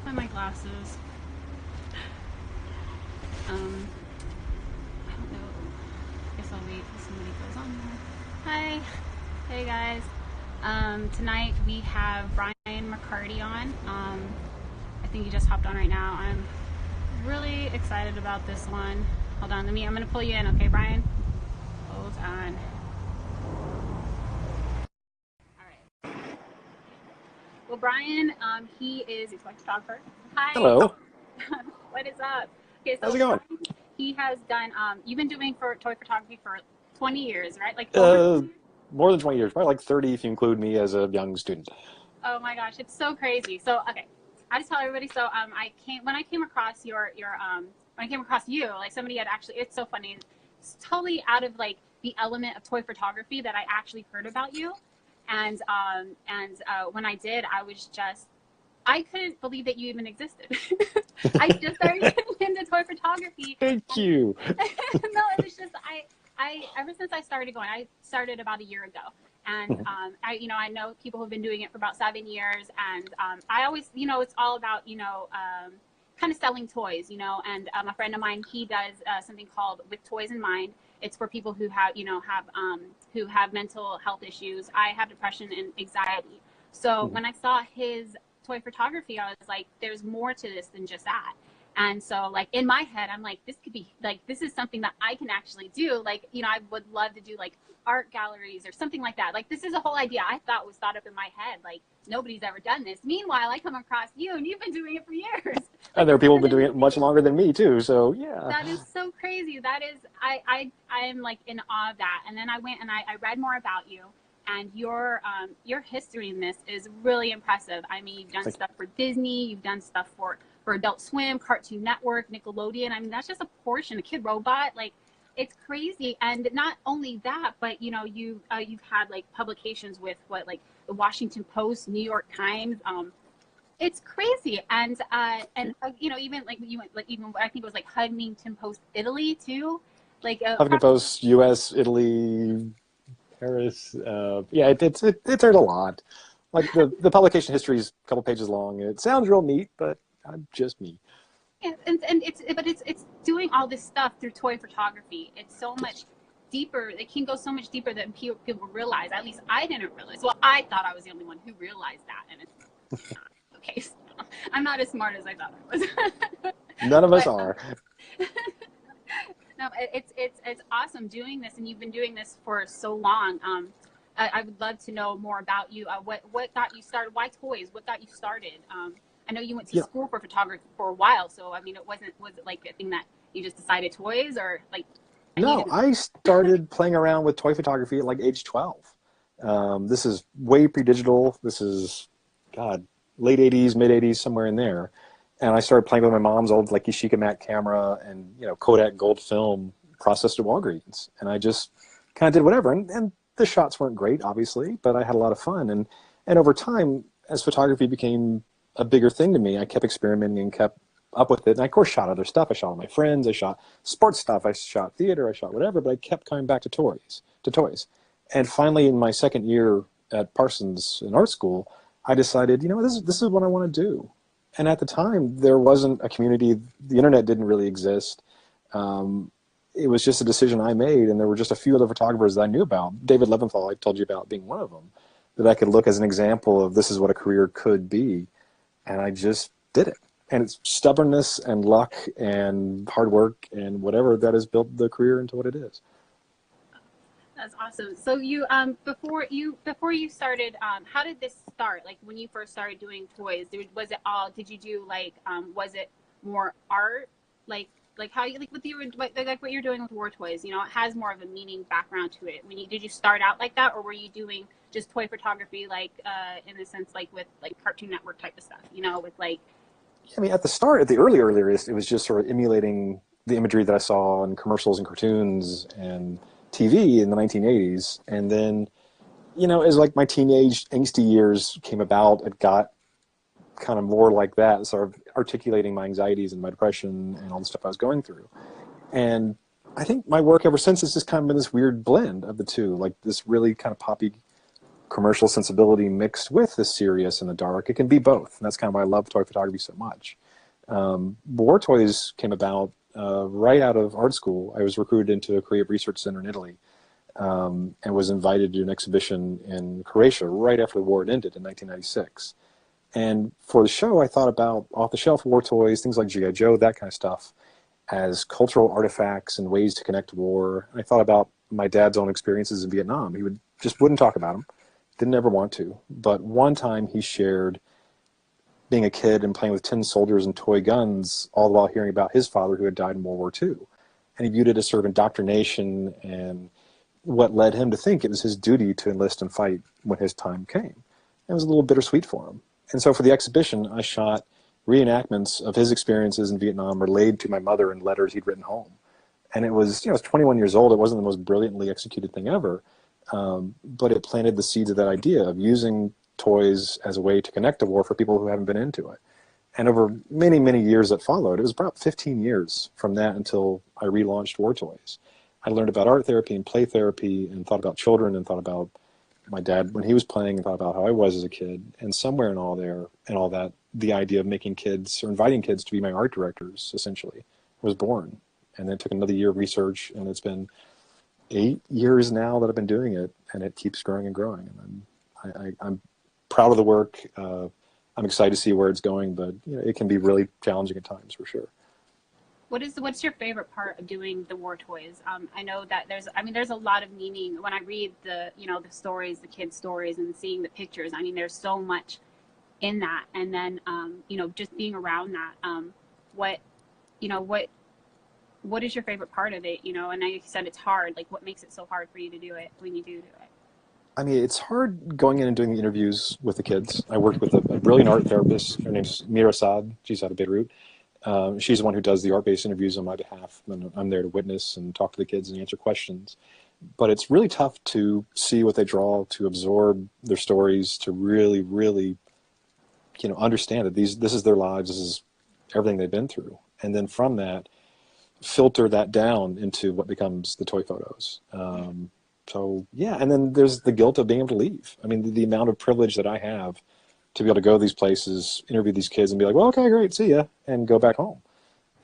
Find my glasses. I don't know. Guess I'll wait till somebody goes on there. Hi. Hey guys. Tonight we have Brian McCarty on. I think he just hopped on right now. I'm really excited about this one. Hold on, I'm gonna pull you in, okay, Brian? Hold on. All right. Well, Brian, he's a photographer. Hi. Hello. What is up? Okay, so How's it going? he has done. You've been doing toy photography for 20 years, right? Like more than 20 years, probably like 30 if you include me as a young student. Oh my gosh, it's so crazy. So okay, I just tell everybody. So when I came across when I came across you, like somebody had actually. It's so funny. It's totally out of like the element of toy photography that I actually heard about you, and when I did, I couldn't believe that you even existed. I just started getting into toy photography. Thank you. No, it was just I ever since I started going, I started about a year ago, and I know people who've been doing it for about 7 years, and I always, it's all about kind of selling toys, and a friend of mine, he does something called With Toys in Mind. It's for people who have who have mental health issues. I have depression and anxiety. So when I saw his toy photography, I was like, there's more to this than just that. And so like in my head, I'm like, this could be like, this is something that I can actually do. Like, I would love to do like art galleries or something like that. Like, this is a whole idea I thought was thought up in my head. Like, nobody's ever done this. Meanwhile, I come across you and you've been doing it for years. And there are people who've been doing it much longer than me too. So yeah. That is so crazy. That is, I'm like in awe of that. And then I went and I read more about you. And your history in this is really impressive. I mean, you've done stuff for Disney, you've done stuff for Adult Swim, Cartoon Network, Nickelodeon. I mean, that's just a portion. A Kid Robot, like, it's crazy. And not only that, but you've had like publications with the Washington Post, New York Times. It's crazy. And even like you went even I think it was like Huffington Post, Italy too, like Huffington Post, U.S., Italy, Paris. Yeah, it's heard a lot. Like the publication history is a couple pages long, and it sounds real neat, but I'm just me. Yeah, and it's doing all this stuff through toy photography. It's so much deeper. It can go so much deeper than people realize. At least I didn't realize. Well, I thought I was the only one who realized that, and it's not the case. I'm not as smart as I thought I was. None of us are. No, it's awesome doing this, and you've been doing this for so long. I would love to know more about you. What got you started? Why toys? What got you started? I know you went to school for photography for a while, so I mean, was it like a thing that you just decided toys, or like? No, I started playing around with toy photography at like age 12. This is way pre-digital. This is, God, late 80s, mid 80s, somewhere in there. And I started playing with my mom's old like Yashica Mac camera and Kodak gold film processed at Walgreens. And I just kind of did whatever. And the shots weren't great, obviously, but I had a lot of fun. And over time, as photography became a bigger thing to me, I kept experimenting and kept up with it. And I, of course, shot other stuff. I shot with my friends. I shot sports stuff. I shot theater. I shot whatever. But I kept coming back to toys. And finally, in my second year at Parsons in art school, I decided, this is what I want to do. And at the time, there wasn't a community. The internet didn't really exist. It was just a decision I made, and there were just a few other photographers that I knew about. David Leventhal, I told you about, being one of them, that I could look as an example of this is what a career could be. And I just did it. And it's stubbornness and luck and hard work and whatever that has built the career into what it is. That's awesome. So you before you started, how did this start? Like when you first started doing toys, was it all? Did you do like was it more art? Like how you like what you're doing with War Toys? It has more of a meaning background to it. Did you start out like that, or were you doing just toy photography, like in a sense, like with like Cartoon Network type of stuff? With like. I mean, at the start, at the earliest, it was just sort of emulating the imagery that I saw in commercials and cartoons and TV in the 1980s. And then, as like my teenage angsty years came about, it got kind of more like that, sort of articulating my anxieties and my depression and all the stuff I was going through. And I think my work ever since has just kind of been this weird blend of the two, like this really kind of poppy commercial sensibility mixed with the serious and the dark. It can be both. And that's kind of why I love toy photography so much. War Toys came about right out of art school. I was recruited into a creative research center in Italy, and was invited to do an exhibition in Croatia right after the war had ended in 1996. And for the show, I thought about off-the-shelf war toys, things like G.I. Joe, that kind of stuff, as cultural artifacts and ways to connect to war. I thought about my dad's own experiences in Vietnam. He just wouldn't talk about them, didn't ever want to. But one time he shared being a kid and playing with tin soldiers and toy guns, all the while hearing about his father who had died in World War II. And he viewed it as sort of indoctrination, and what led him to think it was his duty to enlist and fight when his time came. It was a little bittersweet for him. And so for the exhibition, I shot reenactments of his experiences in Vietnam relayed to my mother in letters he'd written home. And it was, I was 21 years old. It wasn't the most brilliantly executed thing ever, but it planted the seeds of that idea of using toys as a way to connect to war for people who haven't been into it. And over many, many years that followed, it was about 15 years from that until I relaunched War Toys. I learned about art therapy and play therapy, and thought about children, and thought about my dad when he was playing, and thought about how I was as a kid. And somewhere in all that, the idea of making kids, or inviting kids to be my art directors, essentially, was born. And then it took another year of research, and it's been 8 years now that I've been doing it, and it keeps growing and growing. And I'm proud of the work. I'm excited to see where it's going, but it can be really challenging at times, for sure. What's your favorite part of doing the war toys? I know that there's a lot of meaning when I read the stories, the kids' stories, and seeing the pictures. I mean, there's so much in that, and then just being around that. What is your favorite part of it? And I know you said it's hard. Like, what makes it so hard for you to do it when you do it? I mean, it's hard going in and doing the interviews with the kids. I worked with a brilliant art therapist. Her name's Mira Saad. She's out of Beirut. She's the one who does the art-based interviews on my behalf. And I'm there to witness and talk to the kids and answer questions. But it's really tough to see what they draw, to absorb their stories, to really, really, understand that this is their lives, this is everything they've been through. And then from that, filter that down into what becomes the toy photos. So yeah, and then there's the guilt of being able to leave. I mean, the amount of privilege that I have to be able to go to these places, interview these kids, and be like, well, okay, great, see ya, and go back home.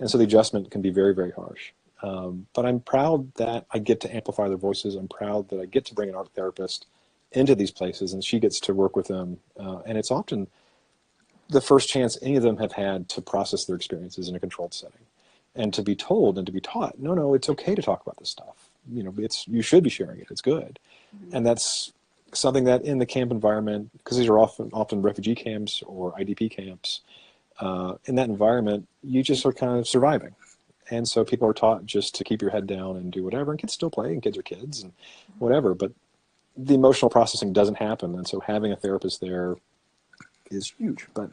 And so the adjustment can be very, very harsh. But I'm proud that I get to amplify their voices. I'm proud that I get to bring an art therapist into these places, and she gets to work with them. And it's often the first chance any of them have had to process their experiences in a controlled setting, and to be told and to be taught, no, it's okay to talk about this stuff. You should be sharing it. It's good. Mm-hmm. And that's something that in the camp environment, because these are often refugee camps or IDP camps, in that environment, you just are kind of surviving. And so people are taught just to keep your head down and do whatever, and kids still play, and kids are kids and whatever, but the emotional processing doesn't happen. And so having a therapist there is huge. But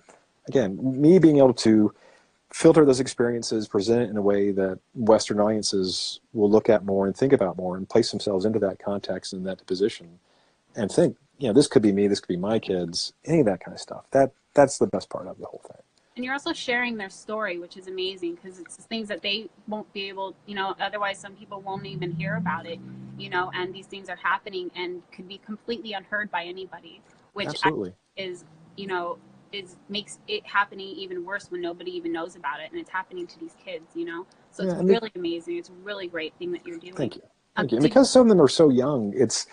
again, me being able to filter those experiences, present it in a way that Western audiences will look at more and think about more and place themselves into that context and that position and think, this could be me, this could be my kids, any of that kind of stuff. That's the best part of the whole thing. And you're also sharing their story, which is amazing, because it's things that they won't be able, otherwise some people won't even hear about it, and these things are happening and could be completely unheard by anybody, which makes it happening even worse when nobody even knows about it, and it's happening to these kids, So it's really amazing. It's a really great thing that you're doing. Thank you. And because some of them are so young, it's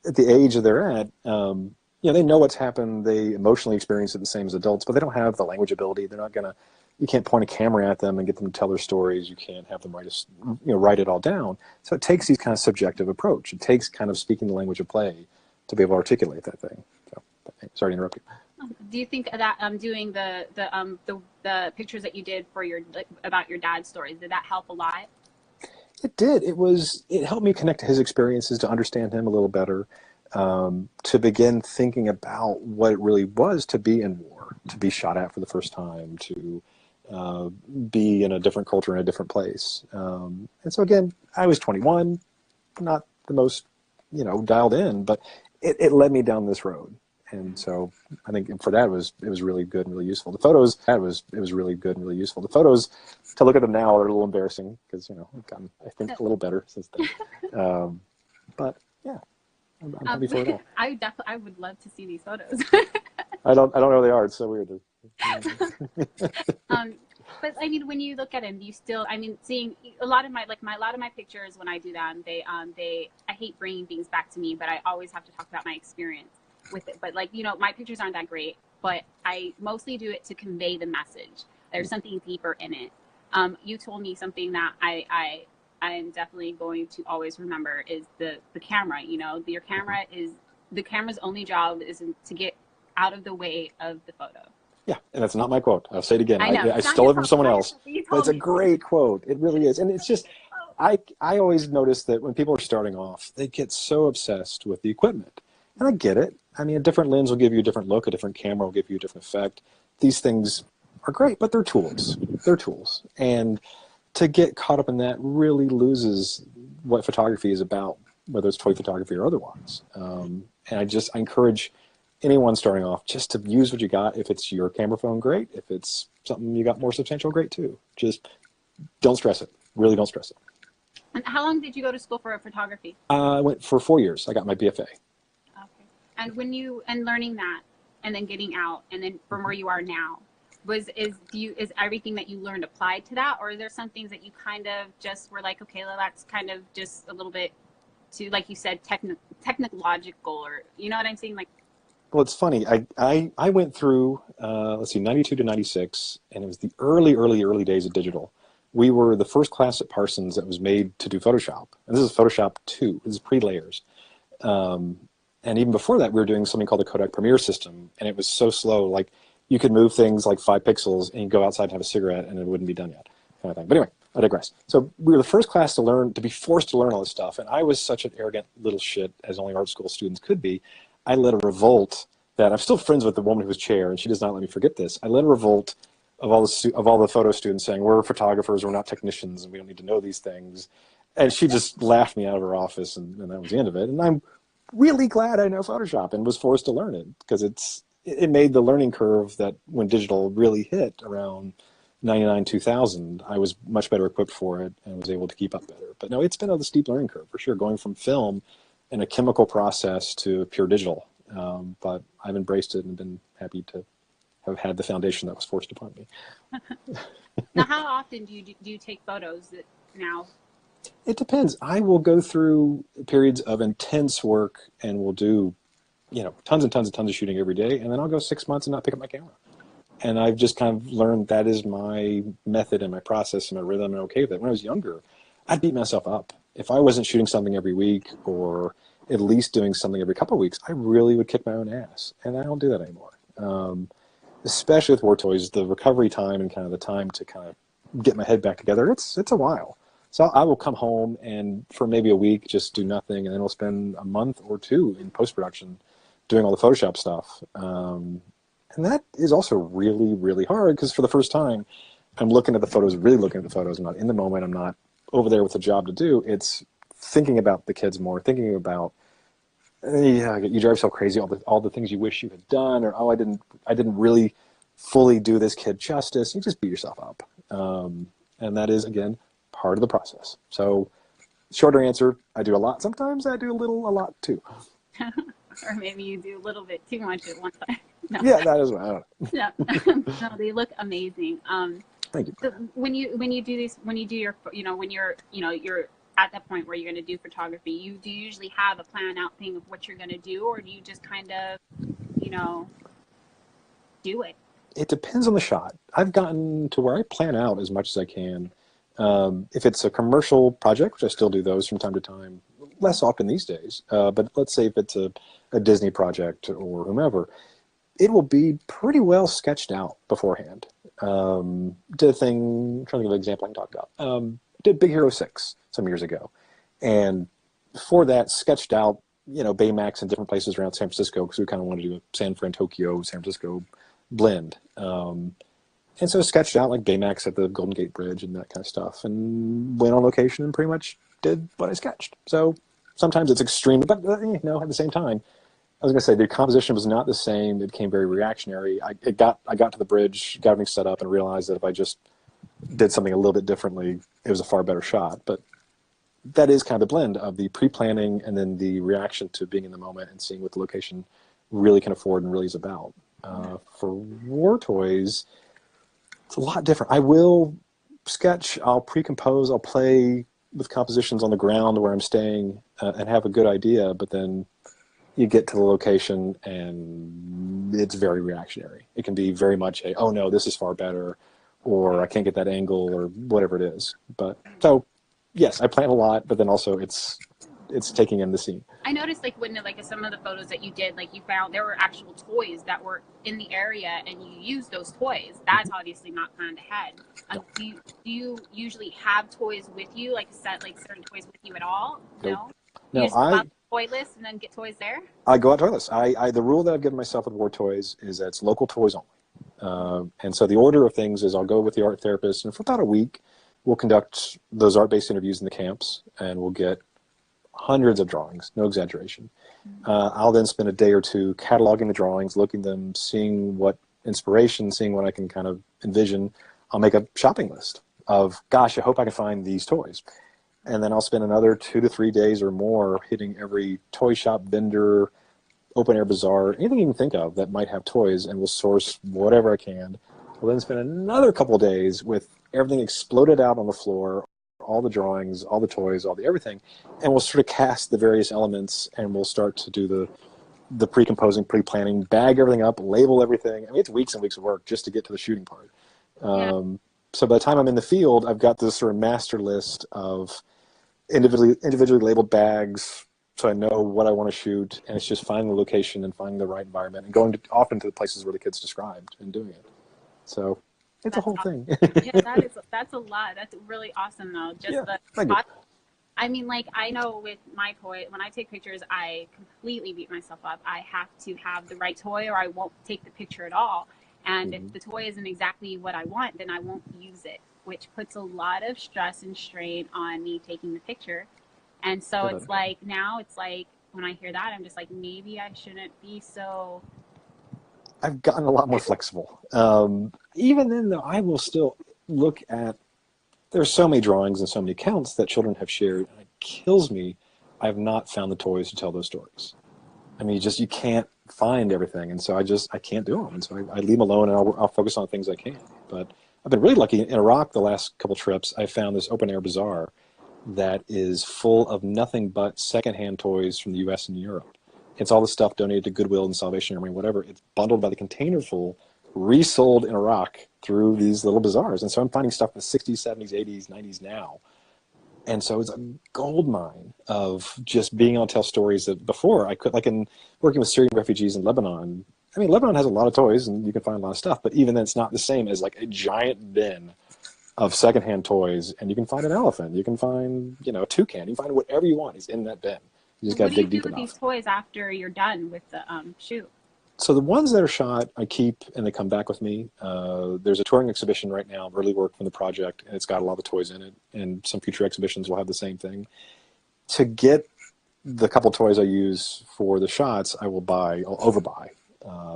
at the age that they're at, they know what's happened. They emotionally experience it the same as adults, but they don't have the language ability. They're not gonna. You can't point a camera at them and get them to tell their stories. You can't have them write it all down. So it takes these kind of subjective approach. It takes kind of speaking the language of play to be able to articulate that thing. So, sorry to interrupt you. Do you think that doing the pictures that you did for about your dad's stories, did that help a lot? It did. It helped me connect to his experiences, to understand him a little better, to begin thinking about what it really was to be in war, to be shot at for the first time, to be in a different culture in a different place. And so again, I was 21, not the most dialed in, but it led me down this road. And so I think for that it was really good and really useful. The photos, it was really good and really useful. The photos, to look at them now, are a little embarrassing because I've gotten, I think, a little better since then. But yeah. I'm happy for it all. I would love to see these photos. I don't know where they are. It's so weird. But I mean, when you look at them, do you still? I mean, seeing a lot of my pictures when I do them, I hate bringing things back to me, but I always have to talk about my experience with it. But like, my pictures aren't that great, but I mostly do it to convey the message. There's something deeper in it. You told me something that I am definitely going to always remember is the camera. The camera's only job is to get out of the way of the photo. Yeah, and that's not my quote. I'll say it again. I know. I stole it from someone else, but it's a great quote. It really is. And it's just, I always notice that when people are starting off, they get so obsessed with the equipment. And I get it. I mean, a different lens will give you a different look. A different camera will give you a different effect. These things are great, but they're tools. They're tools. And to get caught up in that really loses what photography is about, whether it's toy photography or otherwise. And I encourage anyone starting off just to use what you got. If it's your camera phone, great. If it's something you got more substantial, great too. Just don't stress it. Really don't stress it. And how long did you go to school for photography? I went for 4 years. I got my BFA. Okay. And learning that and then getting out and then from where you are now, is everything that you learned applied to that, or are there some things that you kind of just were like, okay, well, that's kind of just a little bit too, like you said, technological, or you know what I'm saying? Like, well, it's funny. I went through, 92 to 96, and it was the early days of digital. We were the first class at Parsons that was made to do Photoshop. And this is Photoshop 2. This is pre-layers. And even before that, we were doing something called the Kodak Premiere system, and it was so slow. Like, you could move things like 5 pixels, and you go outside and have a cigarette, and it wouldn't be done yet, kind of thing. But anyway, I digress. So we were the first class to be forced to learn all this stuff, and I was such an arrogant little shit, as only art school students could be. I led a revolt that I'm still friends with the woman who was chair, and she does not let me forget this. I led a revolt of all the photo students saying, we're photographers, we're not technicians, and we don't need to know these things. And she just laughed me out of her office, and that was the end of it. And I'm really glad I know Photoshop and was forced to learn it, because it made the learning curve that when digital really hit around 99, 2000, I was much better equipped for it and was able to keep up better. But no, it's been a steep learning curve for sure, going from film and a chemical process to pure digital. But I've embraced it and been happy to have had the foundation that was forced upon me. Now, how often do you take photos now? It depends. I will go through periods of intense work and will do, tons and tons of shooting every day, and then I'll go 6 months and not pick up my camera. And I've just kind of learned that is my method and my process and my rhythm, and I'm okay with it. When I was younger, I'd beat myself up. If I wasn't shooting something every week or at least doing something every couple of weeks, I really would kick my own ass. And I don't do that anymore. Especially with war toys, the recovery time and kind of the time to kind of get my head back together, it's a while. So I will come home and for maybe a week just do nothing, and then we'll spend a month or two in post-production doing all the Photoshop stuff. And that is also really, really hard, because for the first time, I'm looking at the photos, really looking at the photos. I'm not in the moment. I'm not over there with a job to do. It's thinking about the kids more, thinking about, you drive yourself crazy, all the things you wish you had done, or, I didn't really fully do this kid justice. You just beat yourself up. And that is, again, part of the process. So shorter answer, I do a lot. Sometimes I do a lot too. Or maybe you do a little bit too much at one time. No. Yeah, that is what I don't know. No, they look amazing. Thank you. So when you do these, when you're at that point where you're going to do photography, do you usually have a plan out thing of what you're going to do, or do you just kind of, do it? It depends on the shot. I've gotten to where I plan out as much as I can. If it's a commercial project, which I still do those from time to time, less often these days, but let's say if it's a Disney project or whomever, it will be pretty well sketched out beforehand. Did a thing, I'm trying to give an example I can talk about. Did Big Hero 6 some years ago. And for that, sketched out, Baymax in different places around San Francisco, because we kind of wanted to do a San Fran, Tokyo, San Francisco blend. And so sketched out like Baymax at the Golden Gate Bridge and that kind of stuff, and went on location and pretty much did what I sketched. So sometimes it's extreme, but at the same time, I was going to say the composition was not the same. It became very reactionary. I got to the bridge, got everything set up, and realized that if I just did something a little bit differently, it was a far better shot. But that is kind of the blend of the pre-planning and then the reaction to being in the moment and seeing what the location really can afford and really is about. For war toys, it's a lot different. I will sketch, I'll pre-compose, I'll play with compositions on the ground where I'm staying and have a good idea, but then you get to the location and it's very reactionary. It can be very much a, oh no, this is far better, or I can't get that angle, or whatever it is. But so, yes, I plan a lot, but then also it's taking in the scene. I noticed like when like some of the photos that you did, like you found there were actual toys that were in the area and you used those toys. That's obviously not planned ahead. Do you usually have toys with you, like set like certain toys with you at all? Nope. No, No, you just go out to the toy list and then get toys there? I go out toyless. The rule that I've given myself with war toys is that it's local toys only. And so the order of things is I'll go with the art therapist, and for about a week, we'll conduct those art-based interviews in the camps, and we'll get hundreds of drawings, no exaggeration. I'll then spend a day or two cataloging the drawings, looking at them, seeing what inspiration, seeing what I can kind of envision. I'll make a shopping list of, gosh, I hope I can find these toys. And then I'll spend another 2 to 3 days or more hitting every toy shop, vendor, open air bazaar, anything you can think of that might have toys, and we'll source whatever I can. We'll then spend another couple of days with everything exploded out on the floor, all the drawings, all the toys, all the everything, and we'll sort of cast the various elements, and we'll start to do the pre-composing, pre-planning, bag everything up, label everything. I mean, it's weeks and weeks of work just to get to the shooting part. So by the time I'm in the field, I've got this sort of master list of individually labeled bags, so I know what I want to shoot, and it's just finding the location and finding the right environment and going often to the places where the kids described and doing it. So it's a whole thing. Yeah, that's a lot. That's really awesome though. Just I mean, like, I know with my toy, when I take pictures, I completely beat myself up. I have to have the right toy or I won't take the picture at all. And if the toy isn't exactly what I want, then I won't use it, which puts a lot of stress and strain on me taking the picture. And so it's like, now it's like, when I hear that, I'm just like, maybe I shouldn't be so... I've gotten a lot more flexible. Even then, though, I will still look at, there's so many drawings and so many accounts that children have shared, and it kills me I have not found the toys to tell those stories. I mean, you can't find everything, and so I can't do them. And so I leave them alone, and I'll focus on things I can. But I've been really lucky. In Iraq, the last couple trips, I found this open-air bazaar that is full of nothing but secondhand toys from the U.S. and Europe. It's all the stuff donated to Goodwill and Salvation Army, whatever. It's bundled by the container full, resold in Iraq through these little bazaars. And so I'm finding stuff in the 60s, 70s, 80s, 90s now. And so it's a gold mine of just being able to tell stories that before I could, like in working with Syrian refugees in Lebanon. I mean, Lebanon has a lot of toys and you can find a lot of stuff, but even then it's not the same as like a giant bin of secondhand toys. And you can find an elephant, you can find, a toucan, you can find whatever you want is in that bin. You just got to dig deep enough. What do you do with these toys after you're done with the shoot? So the ones that are shot, I keep and they come back with me. There's a touring exhibition right now, early work from the project, and it's got a lot of toys in it. And some future exhibitions will have the same thing. To get the couple toys I use for the shots, I'll overbuy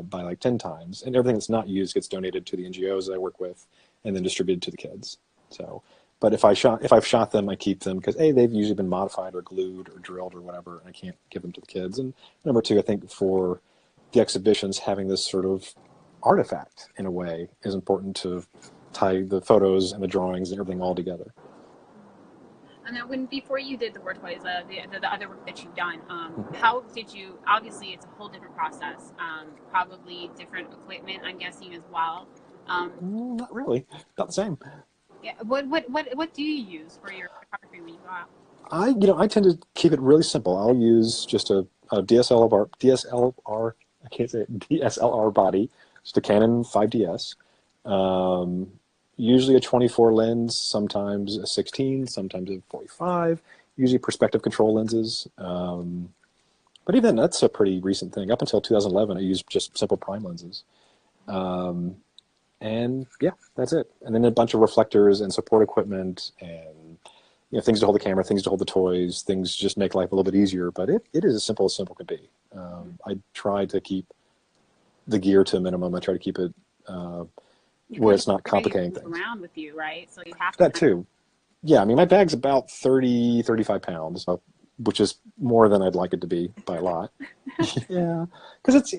by like 10 times. And everything that's not used gets donated to the NGOs that I work with and then distributed to the kids. So, but if I've shot them, I keep them because they've usually been modified or glued or drilled or whatever, and I can't give them to the kids. And number two, I think for the exhibitions, having this sort of artifact in a way is important to tie the photos and the drawings and everything all together. And then before you did the war toys, the other work that you've done, how did you, obviously it's a whole different process, probably different equipment, I'm guessing as well. Not really, not the same. Yeah. What do you use for your photography when you go out? I tend to keep it really simple. I'll use just a DSLR, I can't say it, DSLR body, just a Canon 5DS. Usually a 24 lens, sometimes a 16, sometimes a 45, usually perspective control lenses. But even that's a pretty recent thing. Up until 2011, I used just simple prime lenses. And yeah, that's it. And then a bunch of reflectors and support equipment and things to hold the camera, things to hold the toys, things just make life a little bit easier. But it is as simple could be. I try to keep the gear to a minimum. I try to keep it where it's not complicating things. Around with you, right? So you have that too. Yeah, I mean, my bag's about 30, 35 pounds, which is more than I'd like it to be by a lot. Yeah, because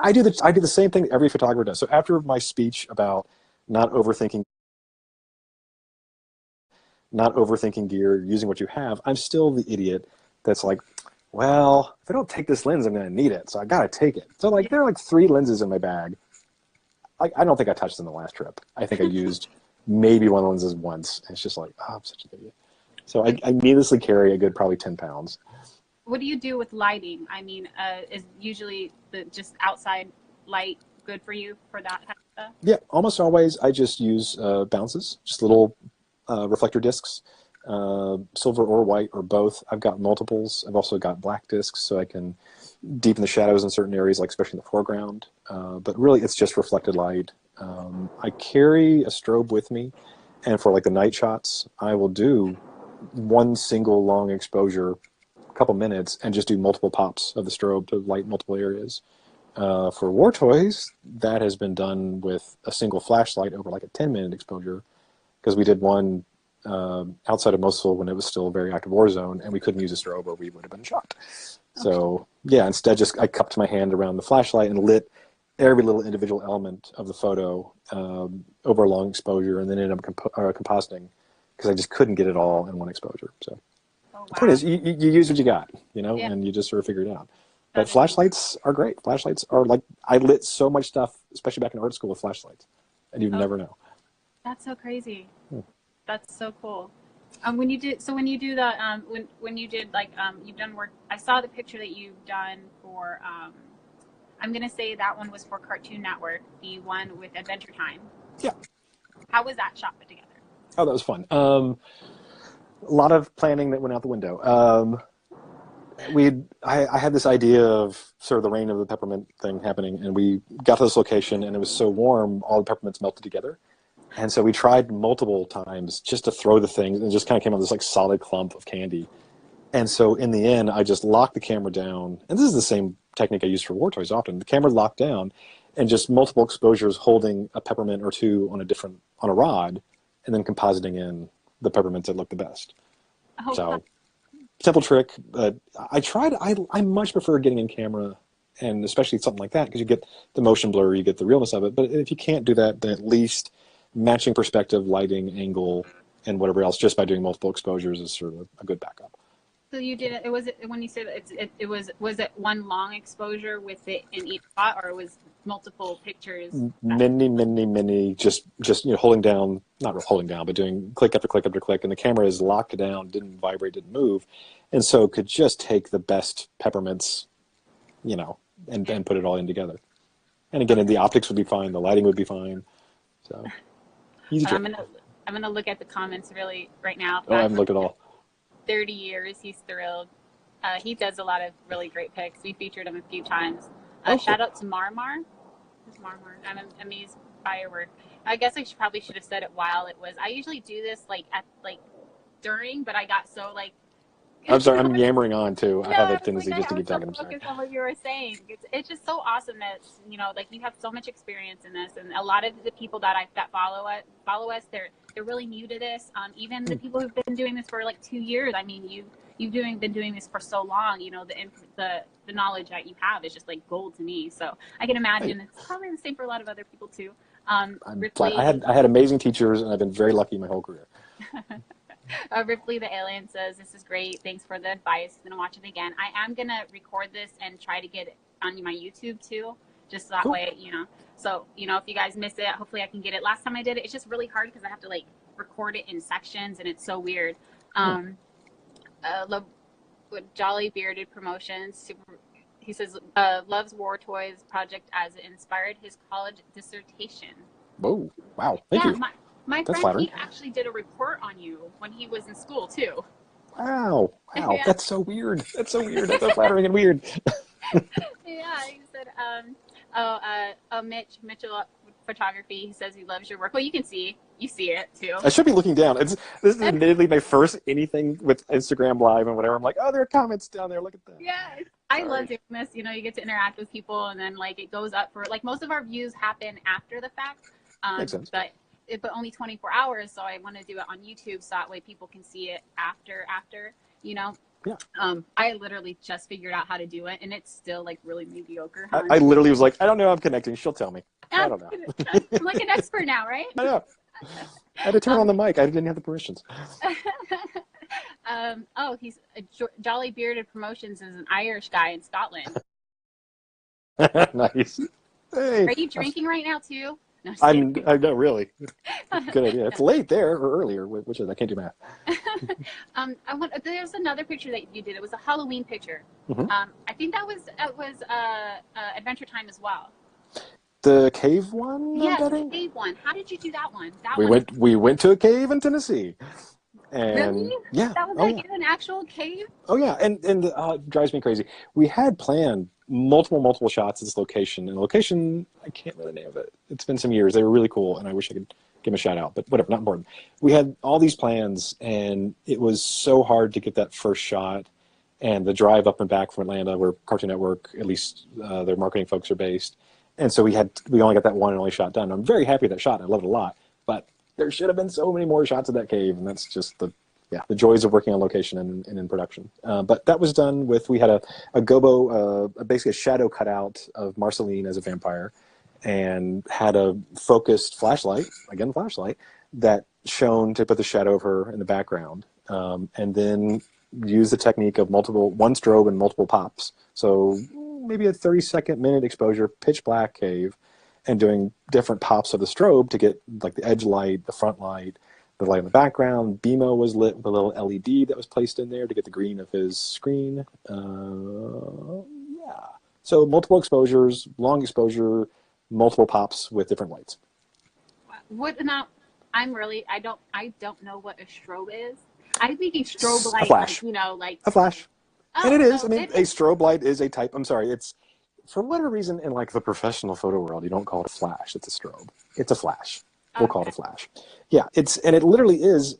I do the same thing every photographer does. So after my speech about not overthinking gear, using what you have, I'm still the idiot that's like, well, if I don't take this lens, I'm going to need it, so I got to take it. So like, there are like 3 lenses in my bag. I don't think I touched them the last trip. I think I used maybe one of the lenses once. And it's just like, oh, I'm such an idiot. So I needlessly carry a good probably 10 pounds. What do you do with lighting? I mean, is usually the just outside light good for you for that type of stuff? Yeah, almost always I just use bounces, just little reflector discs, silver or white or both. I've got multiples. I've also got black discs, so I can deepen the shadows in certain areas, like especially in the foreground. But really, it's just reflected light. I carry a strobe with me, and for like the night shots, I will do one single long exposure, a couple minutes, and just do multiple pops of the strobe to light multiple areas. For War Toys, that has been done with a single flashlight over like a 10-minute exposure, because we did one outside of Mosul when it was still a very active war zone, and we couldn't use a strobe or we would have been shot. So yeah, instead I cupped my hand around the flashlight and lit every little individual element of the photo over a long exposure, and then ended up compositing because I just couldn't get it all in one exposure. So the point is, you use what you got, and you just sort of figure it out. But flashlights are great. Flashlights are like, I lit so much stuff, especially back in art school, with flashlights, and you'd never know. That's so crazy. That's so cool. When you do the when you did like you've done work, I saw the picture that you've done for I'm gonna say that one was for Cartoon Network, the one with Adventure Time. Yeah. How was that shot put together? Oh, that was fun. A lot of planning that went out the window. I had this idea of sort of the reign of the peppermint thing happening, and we got to this location, and it was so warm, all the peppermints melted together. And so we tried multiple times just to throw the things, and it just kind of came out this like solid clump of candy. And so in the end, I just locked the camera down, and this is the same technique I use for War Toys often. The camera locked down, and just multiple exposures holding a peppermint or two on a rod, and then compositing in the peppermints that look the best. Oh, so simple trick. I much prefer getting in camera, and especially something like that, because you get the motion blur, you get the realness of it. But if you can't do that, then at least matching perspective, lighting, angle, and whatever else, just by doing multiple exposures is sort of a good backup. So you did it. Was it when you said it was it one long exposure with it in each spot, or it was multiple pictures? Many. Just holding down, not holding down, but doing click after click after click, and the camera is locked down, didn't vibrate, didn't move, and so could just take the best peppermints, and put it all in together. And again, the optics would be fine, the lighting would be fine. So easy trick. I'm gonna look at the comments really right now. Oh, I haven't looked at all. 30 years, he's thrilled. He does a lot of really great pics. We featured him a few times. Shout out to Marmar. Who's Marmar? I'm amazed by your work. I guess I probably should have said it while it was. I usually do this during, but I got so I'm sorry, I'm yammering on too. No, I have a tendency just to keep talking. I'm so focused on what you were saying. It's just so awesome that you have so much experience in this, and a lot of the people that follow us, they're really new to this. Even the people who've been doing this for like 2 years. I mean, you've been doing this for so long. The knowledge that you have is just like gold to me. So I can imagine it's probably the same for a lot of other people too. Ripley, I had amazing teachers, and I've been very lucky my whole career. Ripley the Alien says, this is great. Thanks for the advice. I'm going to watch it again. I am going to record this and try to get it on my YouTube too. Just that way, So, if you guys miss it, hopefully I can get it. Last time I did it, it's just really hard because I have to record it in sections, and it's so weird. Jolly Bearded Promotions. He says, loves War Toys project as it inspired his college dissertation. Whoa. Wow. Thank you. My friend, he actually did a report on you when he was in school, too. Wow. Yeah. That's so weird. That's so flattering and weird. Yeah, he said, Mitchell Photography, he says he loves your work. Well, you see it, too. I should be looking down. This is admittedly my first anything with Instagram Live and whatever. I'm like, oh, there are comments down there. Look at that. Yeah. I love doing this. You get to interact with people, and then, it goes up for, most of our views happen after the fact. Makes sense. But but only 24 hours. So I want to do it on YouTube so that way people can see it after, you know. Yeah. I literally just figured out how to do it, and it's still like really mediocre. I literally was like, I don't know, I'm connecting. She'll tell me. I don't know. I'm like an expert now, right? I know. I had to turn on the mic. I didn't have the permissions. Oh, he's a Jolly Bearded Promotions is an Irish guy in Scotland. Nice. Hey, are you drinking right now too? No, I know, really. Good idea. It's late there or earlier, which is I can't do math. There's another picture that you did. It was a Halloween picture. Mm-hmm. I think that was Adventure Time as well. The cave one? Yes, the cave one. How did you do that one? We went to a cave in Tennessee. And really? Yeah. That was in an actual cave? Oh yeah, and it drives me crazy. We had planned multiple shots at this location, and the location, I can't remember the name of it. It's been some years. They were really cool, and I wish I could give them a shout out, but whatever, not important. We had all these plans, and it was so hard to get that first shot, and the drive up and back from Atlanta, where Cartoon Network, at least their marketing folks are based, and so we only got that one and only shot done. I'm very happy with that shot. I love it a lot, but there should have been so many more shots of that cave, and that's just the joys of working on location and in production. But that was done with, we had a gobo, basically a shadow cutout of Marceline as a vampire, and had a focused flashlight, again flashlight, that shone to put the shadow of her in the background, and then use the technique of one strobe and multiple pops. So maybe a 30-second minute exposure, pitch black cave, and doing different pops of the strobe to get like the edge light, the front light, the light in the background. BMO was lit with a little LED that was placed in there to get the green of his screen. Yeah. So multiple exposures, long exposure, multiple pops with different lights. I don't know what a strobe is. I'm thinking strobe light, a flash. like a flash. And it is. I mean, it a strobe light is a type. I'm sorry. It's, for whatever reason, in like the professional photo world, you don't call it a flash. It's a strobe. It's a flash. We'll call it a flash. Yeah, and it literally is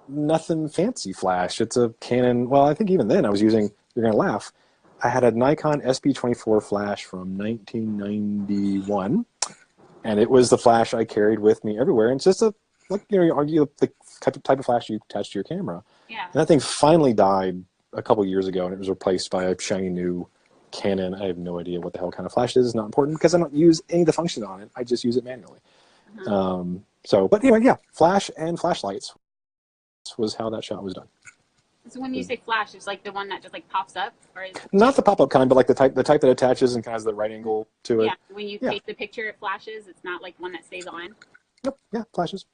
nothing fancy flash. It's a Canon. Well, I think even then I was using, you're going to laugh, I had a Nikon SB24 flash from 1991, and it was the flash I carried with me everywhere. And it's just you argue the type of flash you attach to your camera. Yeah. And that thing finally died a couple years ago, and it was replaced by a shiny new Canon. I have no idea what the hell kind of flash it is. It's not important because I don't use any of the functions on it. I just use it manually. But anyway, yeah, flash and flashlights was how that shot was done. So when you say flash, it's like the one that just like pops up, or is not the pop-up kind, but like the type that attaches and kind of has the right angle to it. Yeah, when you take the picture, it flashes. It's not like one that stays on. Yep, yeah, flashes.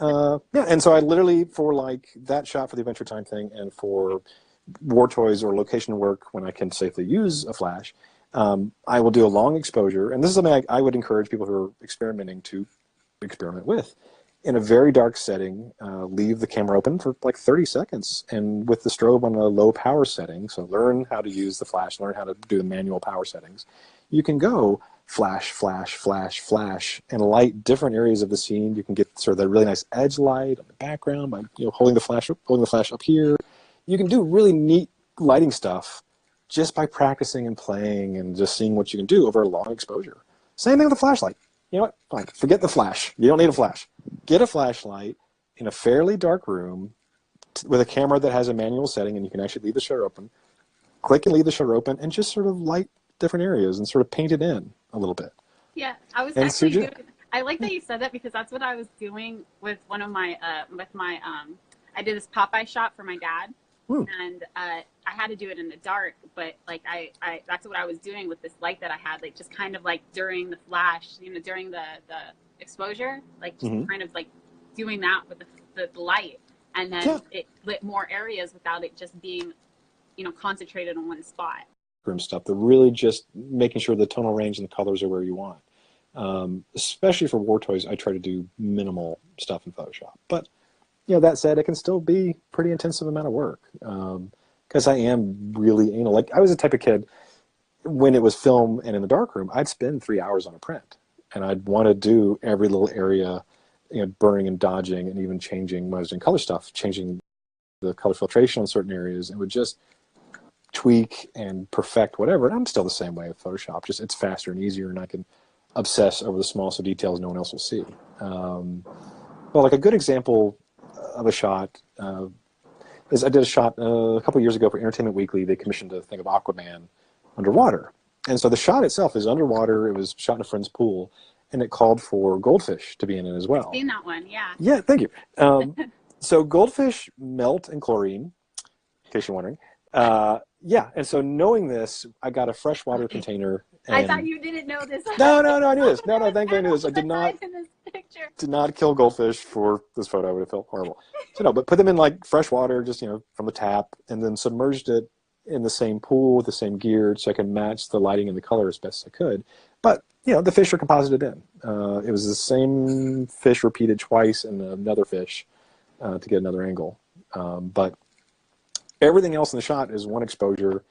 Yeah, and so I literally, for like that shot for the Adventure Time thing, and for War Toys or location work when I can safely use a flash, I will do a long exposure, and this is something I would encourage people who are experimenting to experiment with. In a very dark setting, leave the camera open for like 30 seconds, and with the strobe on a low power setting, so learn how to use the flash, learn how to do the manual power settings, you can go flash, flash, flash, flash, and light different areas of the scene. You can get sort of that really nice edge light on the background by holding the flash up here. You can do really neat lighting stuff just by practicing and playing and just seeing what you can do over a long exposure. Same thing with the flashlight. You know what? Fine. Forget the flash. You don't need a flash. Get a flashlight in a fairly dark room with a camera that has a manual setting, and you can actually leave the shutter open. Click and leave the shutter open, and just sort of light different areas and sort of paint it in a little bit. Yeah, I was actually doing, I like that you said that, because that's what I was doing with one of my I did this Popeye shot for my dad. And I had to do it in the dark, but like I that's what I was doing with this light that I had, like just kind of like during the flash, during the exposure, like just kind of like doing that with the light, and then it lit more areas without it just being, concentrated on one spot. Stuff, but really just making sure the tonal range and the colors are where you want. Especially for War Toys, I try to do minimal stuff in Photoshop, but that said, it can still be pretty intensive amount of work, because I am really anal. Like, I was the type of kid, when it was film and in the darkroom, I'd spend 3 hours on a print, and I'd want to do every little area, burning and dodging, and even changing when I was doing color stuff, changing the color filtration on certain areas, and would just tweak and perfect whatever. And I'm still the same way with Photoshop, just it's faster and easier, and I can obsess over the smallest of details no one else will see. Well, like a good example of a shot is I did a shot a couple years ago for Entertainment Weekly. They commissioned a thing of Aquaman underwater. And so the shot itself is underwater. It was shot in a friend's pool, and it called for goldfish to be in it as well. I've seen that one, yeah. Yeah, thank you. So goldfish melt in chlorine, in case you're wondering. Yeah, and so knowing this, I got a freshwater container. And I thought you didn't know this. No, I knew this. No, thankfully I knew this. I did not kill goldfish for this photo. I would have felt horrible. So no, but put them in like fresh water, just from the tap, and then submerged it in the same pool with the same gear, so I could match the lighting and the color as best as I could. But the fish are composited in. It was the same fish repeated twice and another fish to get another angle. But everything else in the shot is one exposure.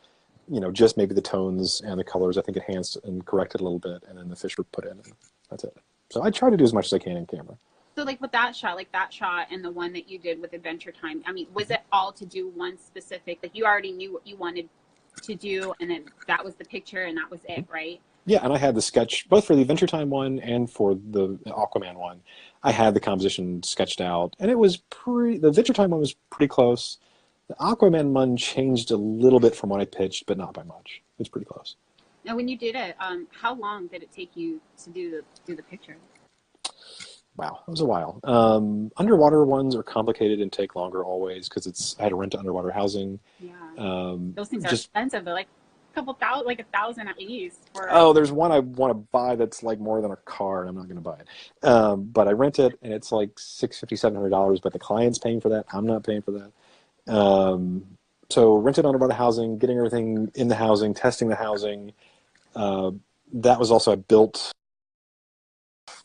Just maybe the tones and the colors I think enhanced and corrected a little bit, and then the fish were put in, and that's it. So I try to do as much as I can in camera. So like with that shot, and the one that you did with Adventure Time, I mean, was it all to do one specific, like you already knew what you wanted to do, and then that was the picture and that was it, right? Yeah, and I had the sketch, both for the Adventure Time one and for the Aquaman one, I had the composition sketched out, and it was the Adventure Time one was pretty close. The Aquaman one changed a little bit from what I pitched, but not by much. It's pretty close. Now, when you did it, how long did it take you to do the picture? Wow, it was a while. Underwater ones are complicated and take longer always because I had to rent underwater housing. Yeah, those things are expensive. They're like a couple thousand, like $1,000 at least. There's one I want to buy that's like more than a car, and I'm not going to buy it. But I rent it, and it's like $650, $700. But the client's paying for that. I'm not paying for that. So rented underwater housing, getting everything in the housing, testing the housing. That was also I built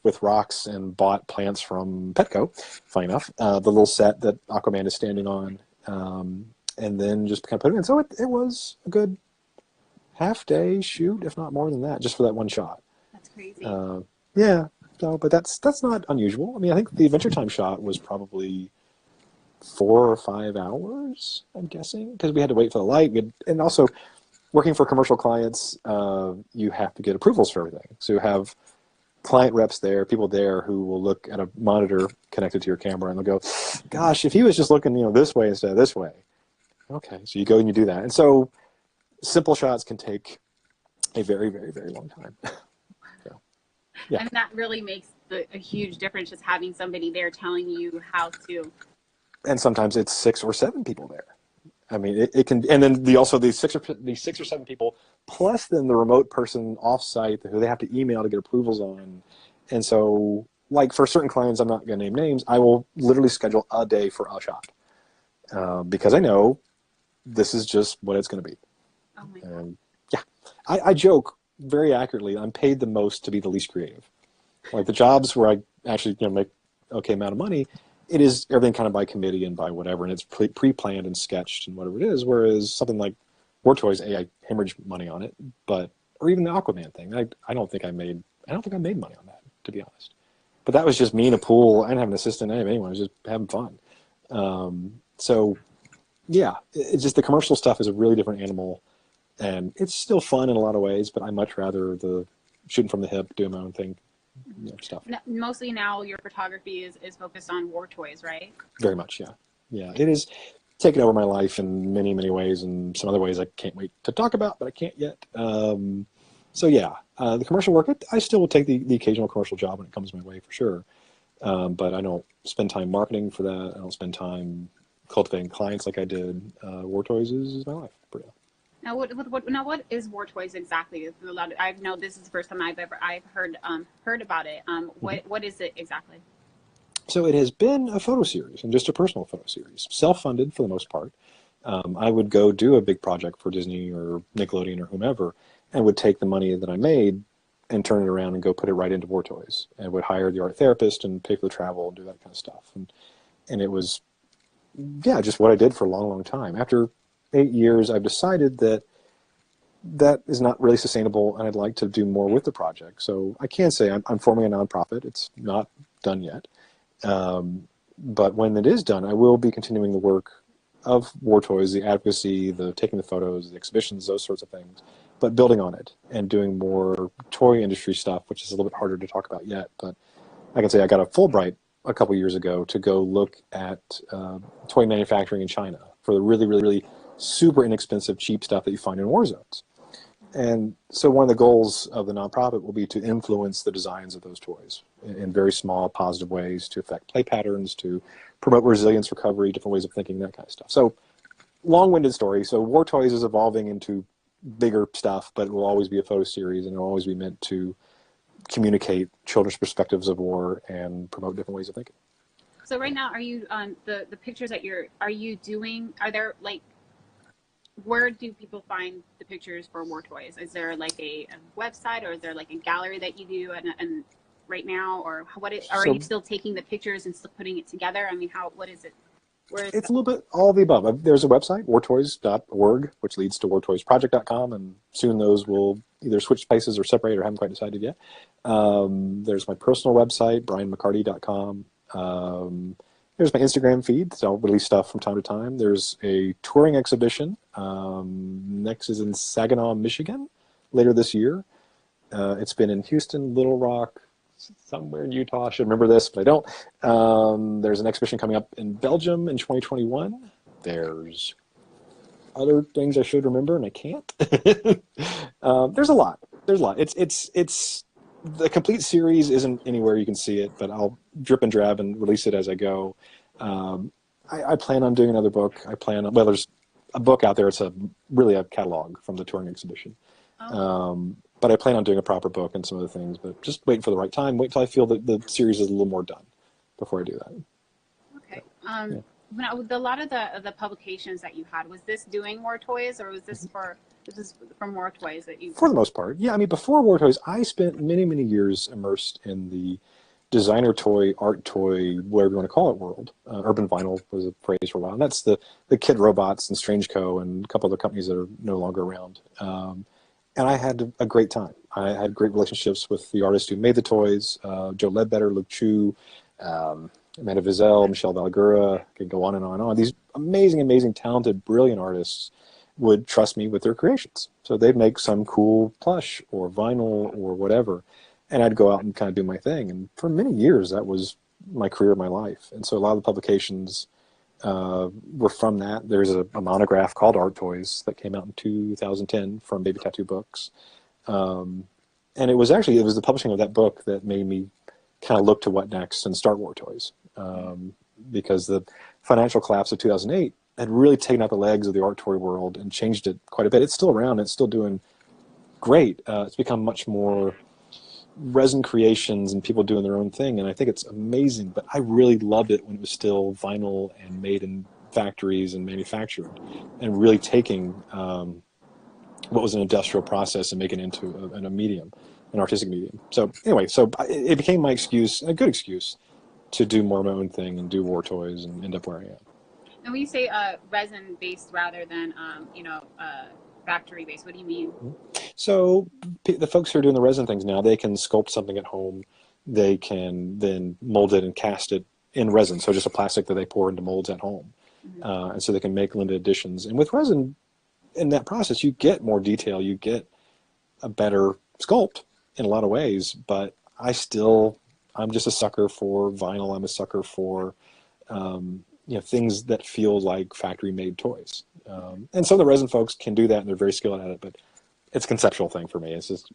with rocks and bought plants from Petco, funny enough, the little set that Aquaman is standing on, and then just kind of put it in. So it was a good half-day shoot, if not more than that, just for that one shot. That's crazy. Yeah, but that's not unusual. I mean, I think the Adventure Time shot was probably 4 or 5 hours, I'm guessing, because we had to wait for the light. And also, working for commercial clients, you have to get approvals for everything. So you have client reps there, people there who will look at a monitor connected to your camera, and they'll go, gosh, if he was just looking this way instead of this way. Okay, so you go and you do that. And so simple shots can take a very, very, very long time. So, yeah. And that really makes a huge difference, just having somebody there telling you how to. And sometimes it's 6 or 7 people there. I mean, it can, and then the 6 or 7 people, plus then the remote person off-site who they have to email to get approvals on. And so, like for certain clients, I'm not going to name names, I will literally schedule a day for a shot because I know this is just what it's going to be. Oh my God. Yeah, I joke very accurately. I'm paid the most to be the least creative. Like the jobs where I actually make okay amount of money, it is everything kind of by committee and by whatever, and it's pre-planned and sketched and whatever it is. Whereas something like War Toys, I hemorrhage money on it, or even the Aquaman thing, I don't think I made money on that, to be honest. But that was just me in a pool. I didn't have an assistant. I didn't have anyone. I was just having fun. So yeah, it's just the commercial stuff is a really different animal, and it's still fun in a lot of ways. But I much rather the shooting from the hip, doing my own thing. Stuff. Mostly now your photography is focused on War Toys, right? Very much, yeah. Yeah, it is taken over my life in many, many ways, and some other ways I can't wait to talk about, but I can't yet. So yeah, the commercial work, I still will take the occasional commercial job when it comes my way for sure. But I don't spend time marketing for that. I don't spend time cultivating clients like I did. War Toys is my life, pretty much. Now, what is War Toys exactly? I know this is the first time I've heard about it. What is it exactly? So it has been a photo series, and just a personal photo series, self-funded for the most part. I would go do a big project for Disney or Nickelodeon or whomever, and would take the money that I made and turn it around and go put it right into War Toys, and would hire the art therapist and pay for the travel and do that kind of stuff. And it was, yeah, just what I did for a long, long time. After 8 years, I've decided that is not really sustainable, and I'd like to do more with the project. So I can say I'm forming a nonprofit. It's not done yet. But when it is done, I will be continuing the work of War Toys, the advocacy, the taking the photos, the exhibitions, those sorts of things, but building on it and doing more toy industry stuff, which is a little bit harder to talk about yet. But I can say I got a Fulbright a couple years ago to go look at toy manufacturing in China for the really, really, really super inexpensive, cheap stuff that you find in war zones. And so one of the goals of the nonprofit will be to influence the designs of those toys in very small, positive ways to affect play patterns, to promote resilience recovery, different ways of thinking, that kind of stuff. So long-winded story. So War Toys is evolving into bigger stuff, but it will always be a photo series, and it will always be meant to communicate children's perspectives of war and promote different ways of thinking. So right now, are you the pictures that are there like, where do people find the pictures for War Toys? Is there like a website, or is there like a gallery that you do and right now, or are you still taking the pictures and still putting it together? I mean, what is it? It's a little bit all of the above. There's a website, wartoys.org, which leads to wartoysproject.com, and soon those will either switch places or separate, or haven't quite decided yet. There's my personal website, brianmccarty.com. There's my Instagram feed, so I'll release stuff from time to time. There's a touring exhibition. Next is in Saginaw, Michigan, later this year. It's been in Houston, Little Rock, somewhere in Utah. I should remember this, but I don't. There's an exhibition coming up in Belgium in 2021. There's other things I should remember, and I can't. There's a lot. It's the complete series isn't anywhere you can see it, but I'll drip and drab and release it as I go. I plan on doing another book. There's a book out there. It's really a catalog from the touring exhibition. Oh. But I plan on doing a proper book and some other things, but just waiting for the right time. Wait till I feel that the series is a little more done before I do that. Okay. When a lot of the publications that you had, was this doing War Toys, or was this from War Toys that you? For the most part, yeah. I mean, before War Toys, I spent many, many years immersed in the designer toy, art toy, whatever you want to call it, world. Urban Vinyl was a phrase for a while. And that's the Kid Robots and Strange Co. and a couple other companies that are no longer around. And I had a great time. I had great relationships with the artists who made the toys, Joe Ledbetter, Luke Chu, Amanda Vizelle, Michelle Valgura, I could go on and on and on. These amazing, amazing, talented, brilliant artists would trust me with their creations. So they'd make some cool plush or vinyl or whatever, and I'd go out and kind of do my thing. And for many years, that was my career, my life. And so a lot of the publications were from that. There's a monograph called Art Toys that came out in 2010 from Baby Tattoo Books. And it was the publishing of that book that made me kind of look to what next and start War Toys. Because the financial collapse of 2008 had really taken out the legs of the art toy world and changed it quite a bit. It's still around. It's still doing great. It's become much more resin creations and people doing their own thing, and I think it's amazing. But I really loved it when it was still vinyl and made in factories and manufactured, and really taking what was an industrial process and making it into a medium, an artistic medium. So anyway, it became my excuse, a good excuse, to do more of my own thing and do War Toys and end up where I am. And when you say resin-based rather than factory-based, what do you mean? So the folks who are doing the resin things now, they can sculpt something at home. They can then mold it and cast it in resin, so just a plastic that they pour into molds at home. Mm-hmm. And so they can make limited editions. And with resin, in that process, you get more detail. You get a better sculpt in a lot of ways. But I'm just a sucker for vinyl. I'm a sucker for things that feel like factory-made toys. And some of the resin folks can do that, and they're very skilled at it. But it's a conceptual thing for me. It's just,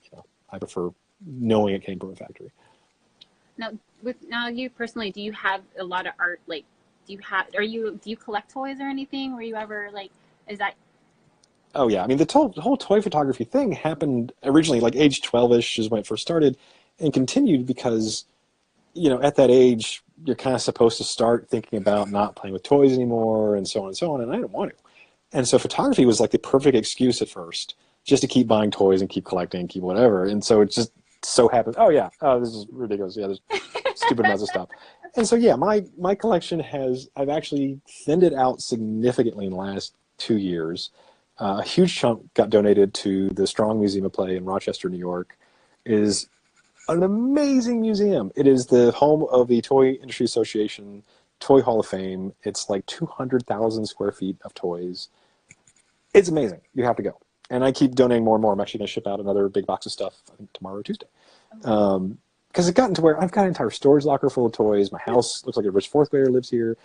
I prefer knowing it came from a factory. Now you personally, do you have a lot of art? Like, do you collect toys or anything? Were you ever is that? Oh yeah, I mean the whole toy photography thing happened originally like age 12-ish is when it first started, and continued because, at that age you're kind of supposed to start thinking about not playing with toys anymore, and so on and so on. And I didn't want to, and so photography was like the perfect excuse at first, just to keep buying toys and keep collecting and keep whatever. And so it just so happened, this is ridiculous. Yeah, there's stupid amounts of stuff. And so yeah, my collection I've actually thinned it out significantly in the last 2 years. A huge chunk got donated to the Strong Museum of Play in Rochester, New York. It is an amazing museum. It is the home of the Toy Industry Association Toy Hall of Fame. It's like 200,000 square feet of toys. It's amazing. You have to go. And I keep donating more and more. I'm actually going to ship out another big box of stuff, I think, tomorrow or Tuesday. because it gotten to where I've got an entire storage locker full of toys. My house looks like a rich fourth grader lives here.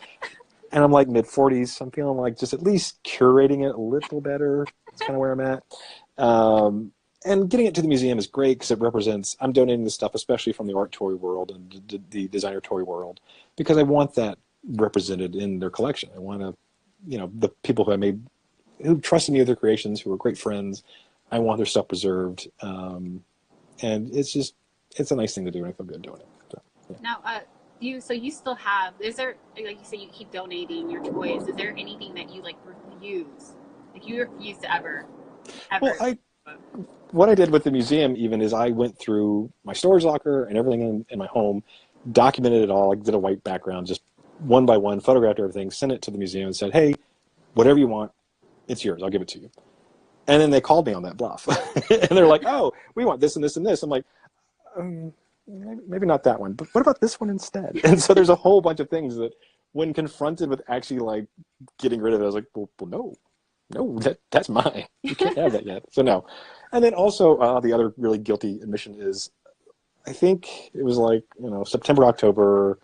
And I'm like mid-40s, so I'm feeling like just at least curating it a little better. That's kind of where I'm at. And getting it to the museum is great because it represents, I'm donating this stuff, especially from the art toy world and the designer toy world, because I want that represented in their collection. I want to, the people who trusted me with their creations, who were great friends, I want their stuff preserved. And it's a nice thing to do, and I feel good doing it. So, yeah. Now, you still have, is there, like you say, you keep donating your toys. Is there anything that you refuse? Like you refuse to ever? Well, what I did with the museum even is I went through my storage locker and everything in my home, documented it all, did a white background, just one by one, photographed everything, sent it to the museum and said, hey, whatever you want, it's yours. I'll give it to you. And then they called me on that bluff. And they're like, oh, we want this and this and this. I'm like, maybe not that one, but what about this one instead? And so there's a whole bunch of things that when confronted with actually getting rid of it, I was like, well no, that's mine. You can't have that yet. So no. And then also the other really guilty admission is, I think it was September, October,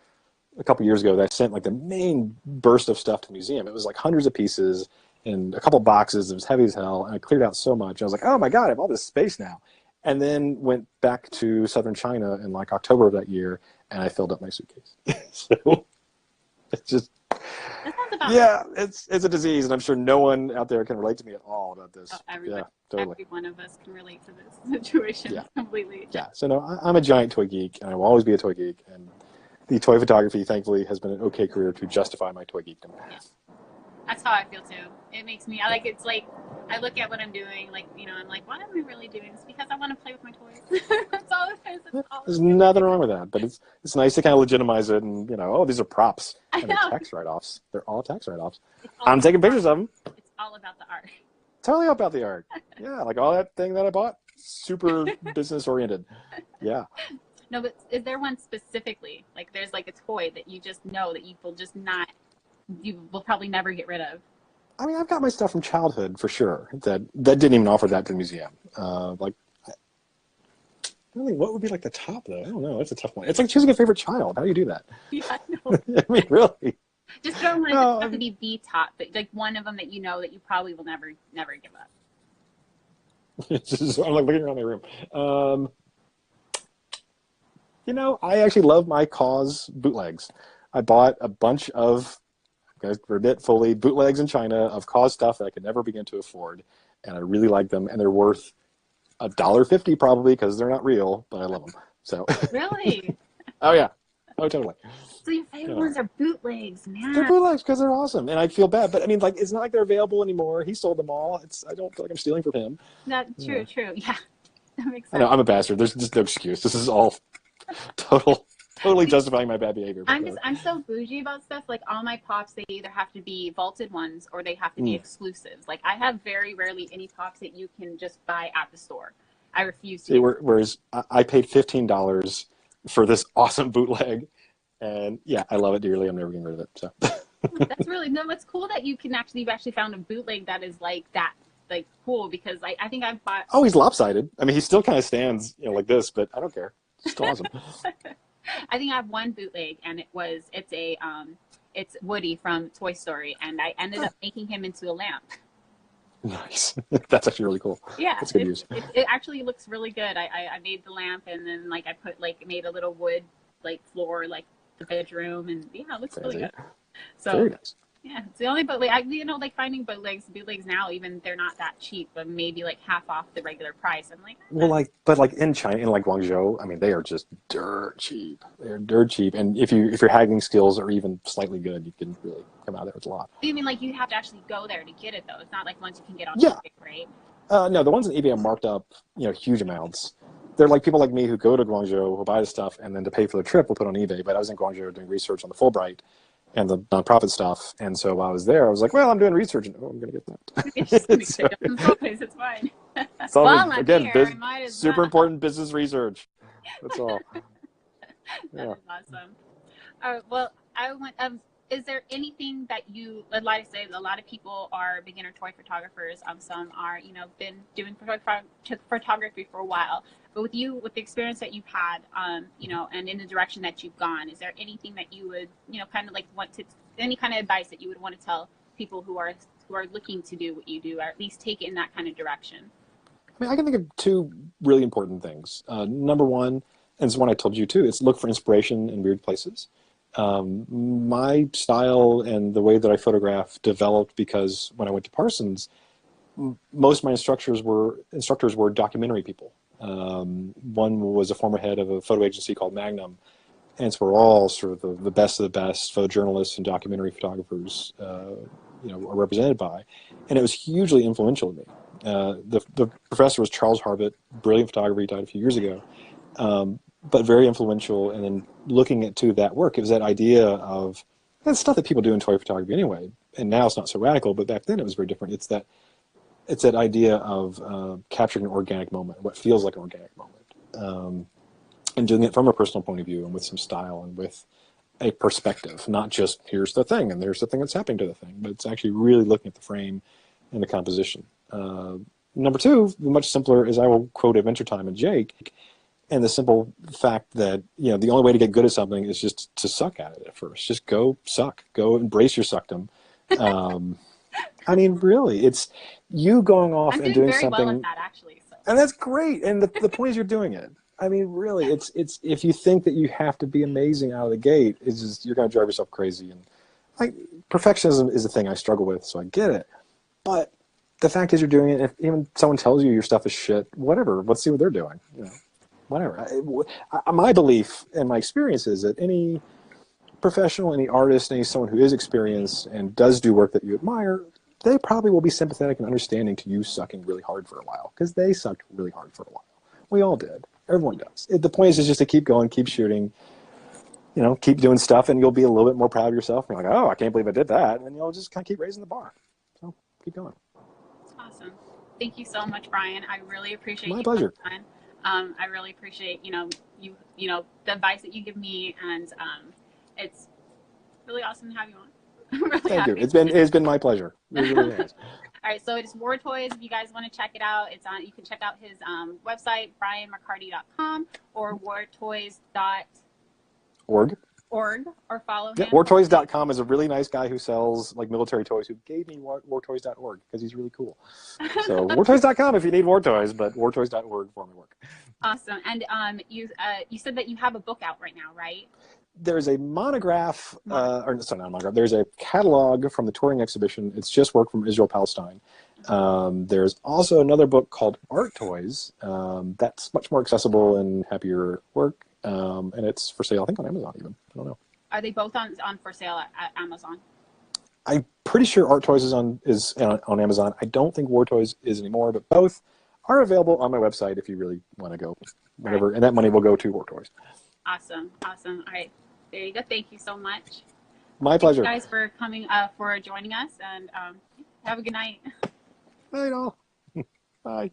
a couple years ago that I sent the main burst of stuff to the museum. It was hundreds of pieces in a couple boxes. It was heavy as hell, and I cleared out so much. I was like, oh my God, I have all this space now. And then went back to southern China in October of that year, and I filled up my suitcase. So it's just, it's a disease, and I'm sure no one out there can relate to me at all about this. Oh, everybody, yeah, totally. Every one of us can relate to this situation completely. Yeah, so no, I'm a giant toy geek, and I will always be a toy geek, and the toy photography, thankfully, has been an okay career to justify my toy geekdom. Yeah. That's how I feel too. It makes me, I look at what I'm doing, I'm like, why am I really doing this? Because I want to play with my toys. That's all it is. There's nothing wrong with that, but it's nice to kind of legitimize it and, these are props. And they're tax write-offs. They're all tax write-offs. I'm taking pictures of them. It's all about the art. Totally about the art. Yeah, all that thing that I bought, super business-oriented. Yeah. No, but is there one specifically? There's a toy that you just know that you will probably never get rid of. I mean, I've got my stuff from childhood for sure. That didn't even offer that to the museum. Really, what would be the top though? I don't know. It's a tough one. It's like choosing a favorite child. How do you do that? Yeah, I know. I mean, really. Just don't want it have to be the top, but one of them that that you probably will never give up. I'm looking around my room. I actually love my KAWS bootlegs. I bought a bunch of, for a bit fully, bootlegs in China of KAWS stuff that I could never begin to afford, and I really like them, and they're worth $1.50 probably because they're not real, but I love them. So really? Oh yeah, oh totally. So your favorite ones are bootlegs, man. They're bootlegs because they're awesome, and I feel bad, but I mean, it's not like they're available anymore. He sold them all. I don't feel like I'm stealing from him. That's true. Yeah, that makes sense. I know I'm a bastard. There's just no excuse. This is all totally justifying my bad behavior. I'm so bougie about stuff. All my pops, they either have to be vaulted ones or they have to be exclusives. I have very rarely any pops that you can just buy at the store. I refuse to. See, whereas I paid $15 for this awesome bootleg, and yeah, I love it dearly. I'm never getting rid of it. So that's really it's cool that you've actually found a bootleg that is that. Cool, because I think I've bought. Oh, he's lopsided. I mean, he still kind of stands, like this, but I don't care. It's still awesome. I think I have one bootleg, and it's Woody from Toy Story, and I ended up making him into a lamp. Nice. That's actually really cool. Yeah, that's good use. It actually looks really good. I made the lamp, and then I put made a little wood floor the bedroom, and yeah, it looks really good. So very nice. Yeah, it's the only bootleg. Finding bootlegs now, even they're not that cheap, but maybe half off the regular price. I'm like, but in China, in Guangzhou, I mean, they are just dirt cheap. They're dirt cheap, and if your haggling skills are even slightly good, you can really come out of there with a lot. You mean you have to actually go there to get it though? It's not ones you can get on eBay, right? No, the ones on eBay are marked up, huge amounts. They're people like me who go to Guangzhou, who buy the stuff, and then to pay for the trip, we'll put on eBay. But I was in Guangzhou doing research on the Fulbright and the nonprofit stuff, and so while I was there, I was like, well, I'm doing research, and I'm going to get that. It's fine. Super important business research. That's all. That's awesome. Well, I want. Is there anything that you would like to say? A lot of people are beginner toy photographers. Some are, been doing photography for a while. But with you, with the experience that you've had, you know, and in the direction that you've gone, is there anything that you would, you know, kind of like want to, any kind of advice that you would want to tell people who are looking to do what you do, or at least take it in that kind of direction? I mean, I can think of two really important things. Number one, and it's one I told you too, is look for inspiration in weird places. My style and the way that I photograph developed because when I went to Parsons, most of my instructors were documentary people. One was a former head of a photo agency called Magnum, and so we're all sort of the best of the best photojournalists and documentary photographers, you know, are represented by, and it was hugely influential to me. The professor was Charles Harvett, brilliant photographer, he died a few years ago, but very influential. And then looking into that work, it was that idea of that's stuff that people do in toy photography anyway, and now it's not so radical, but back then it was very different. It's that idea of capturing an organic moment, what feels like an organic moment, and doing it from a personal point of view and with some style and with a perspective, not just here's the thing and there's the thing that's happening to the thing, but it's actually really looking at the frame and the composition. Number two, much simpler, is I will quote Adventure Time and Jake, and the simple fact that, you know, the only way to get good at something is just to suck at it at first. Just go suck. Go embrace your suckdom. I mean, really, it's you going off and doing something. I'm doing very well at that, actually. So. And that's great. And the point is you're doing it. I mean, really, it's if you think that you have to be amazing out of the gate, it's just, you're going to drive yourself crazy. And like, perfectionism is a thing I struggle with, so I get it. But the fact is you're doing it. If even someone tells you your stuff is shit, whatever, let's see what they're doing. You know, whatever. My belief and my experience is that any professional, any artist, any someone who is experienced and does do work that you admire, they probably will be sympathetic and understanding to you sucking really hard for a while, because they sucked really hard for a while. We all did. Everyone does. The point is just to keep going, keep shooting, you know, keep doing stuff, and you'll be a little bit more proud of yourself. And you're like, oh, I can't believe I did that. And then you'll just kind of keep raising the bar. So keep going. Awesome. Thank you so much, Brian. I really appreciate My pleasure. I really appreciate, you know, the advice that you give me, and it's really awesome to have you on. Really Thank you. It's been my pleasure. It really is. All right, so it's War Toys. If you guys want to check it out, it's on. You can check out his website, brianmccarty.com, or wartoys.org, or follow him. Wartoys.com is a really nice guy who sells like military toys, who gave me wartoys.org because he's really cool. So wartoys.com if you need war toys, but wartoys.org for my work. Awesome. And you said that you have a book out right now, right? There's a monograph, or sorry, not a monograph. There's a catalog from the touring exhibition. It's just work from Israel, Palestine. There's also another book called Art Toys. That's much more accessible and happier work. And it's for sale, I think, on Amazon even. I don't know. Are they both on for sale at Amazon? I'm pretty sure Art Toys is on Amazon. I don't think War Toys is anymore, but both are available on my website if you really want to go. Whatever, right. And that money will go to War Toys. Awesome. Awesome. All right. There you go. Thank you so much. My pleasure. Thank you guys for coming, for joining us, and have a good night. Night all. Bye.